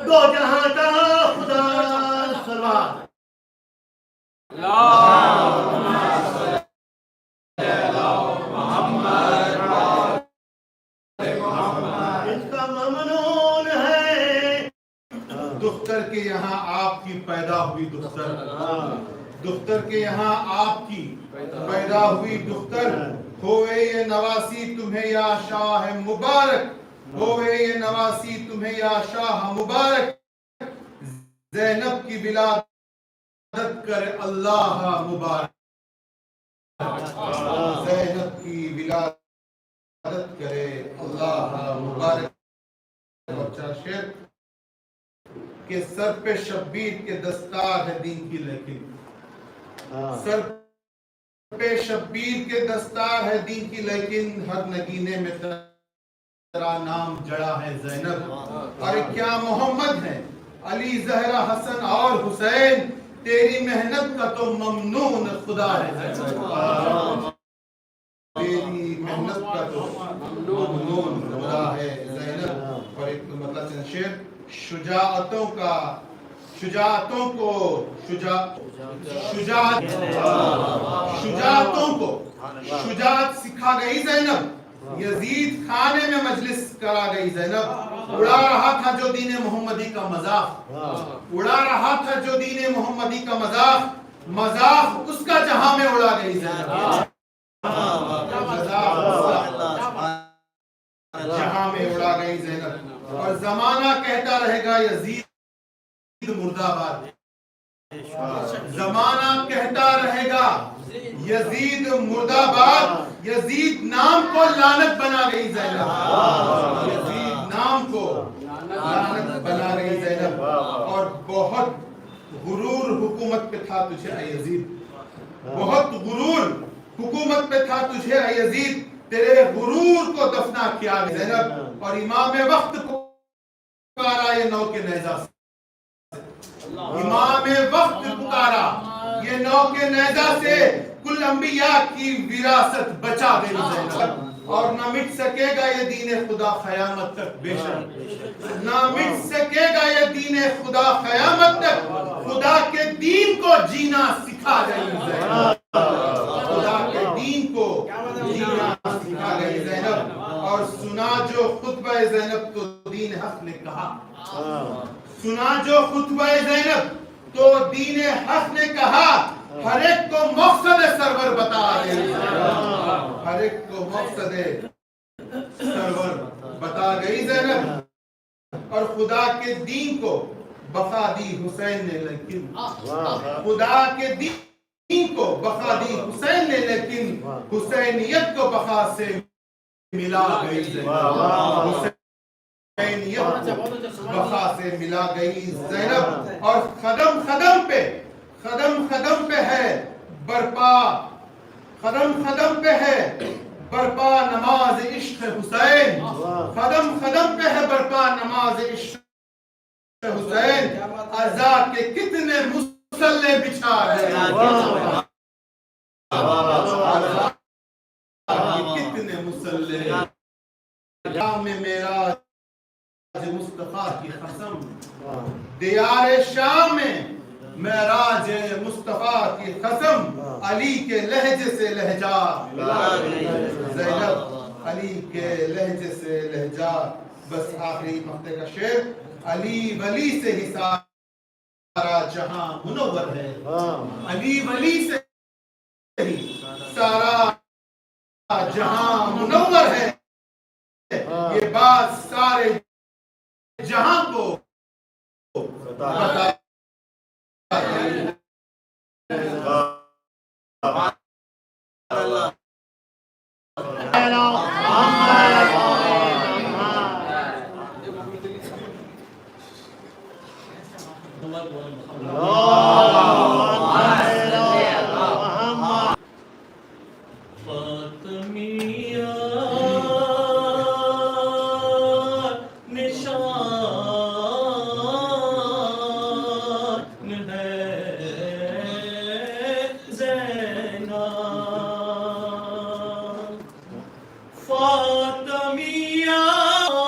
دو جہاں کا خدا سلوات اس کا ممنون ہے دختر کے یہاں آپ کی پیدا ہوئی دختر کے یہاں آپ کی پیدا ہوئی دختر ہوئے یہ نواسی تمہیں یا شاہ مبارک ہوئے یہ نواسی تمہیں یا شاہ مبارک زینب کی ولادت کرے اللہ مبارک زینب کی ولادت کرے اللہ مبارک شعر کہ سر پہ شبیر کے دستار ہے دین کی لیکن سر پہ شبیر کے دستار ہے دین کی لیکن ہر نگینے میں تیرا نام جڑا ہے زینب اور کیا محمد ہے علی زہرا حسن اور حسین تیری محنت کا تو ممنون خدا ہے تیری محنت کا تو ممنون خدا ہے زینب اور ایک مطلب شعر شجاعتوں کو شجاعت سکھا گئی زینب یزید خانے میں مجلس کرا گئی زینب اڑا رہا تھا جو دین محمدی کا مذاق اڑا رہا تھا جو دین محمدی کا مذاق اس کا جہاں میں اڑا گئی زینب جہاں میں اڑا گئی زینب اور زمانہ کہتا رہے گا یزید مردہ باد زمانہ کہتا رہے گا یزید مردہ باد یزید نام کو لعنت بنا گئی زینب یزید نام کو لعنت بنا گئی زینب اور بہت غرور حکومت پہ تھا تجھے اے یزید بہت غرور حکومت پہ تھا تجھے اے یزید تیرے غرور کو دفنا کیا زینب اور امام وقت پکارا یہ نو کے نیزہ سے امام وقت پکارا یہ نو کے نیزہ سے کل انبیاء کی وراثت بچا گئی زینب اور نہ مٹ سکے گا یہ دین خدا قیامت تک بے شک نہ مٹ سکے گا یہ دین خدا قیامت تک خدا کے دین کو جینا سکھا گئی زینب خدا کے دین کو جینا سکھا گئی زینب اور سنا جو خطبہ زینب تو دین حق نے کہا سنا جو خطبہ زینب تو دین حق نے کہا ہر ایک کو مقصد سرور بتا گئی ہر ایک کو مقصد سرور بتا گئی زینب اور خدا کے دین کو بقا دی حسین نے لیکن خدا کے دین کو بقا دی حسین نے لیکن حسینیت کو بقا سے ملا گئی حسینیت بقا سے ملا گئی زینب اور قدم قدم پہ ہے برپا قدم قدم پہ ہے برپا نماز عشق حسین قدم قدم پہ ہے برپا نماز عشق حسین عزا کے کتنے مصلے بچھا گئے کتنے مصلے شام معراج مصطفیٰ کی قسم دیار شام میں معراج مصطفیٰ کی قسم علی کے لہجے سے لہجہ زینب علی کے لہجے سے لہجہ بس آخری ہفتے کا شعر علی ولی سے ہی سارا جہاں منور ہے علی ولی سے ہی سارا جہاں منور ہے یہ بات سارے جہاں کو بتا اللہ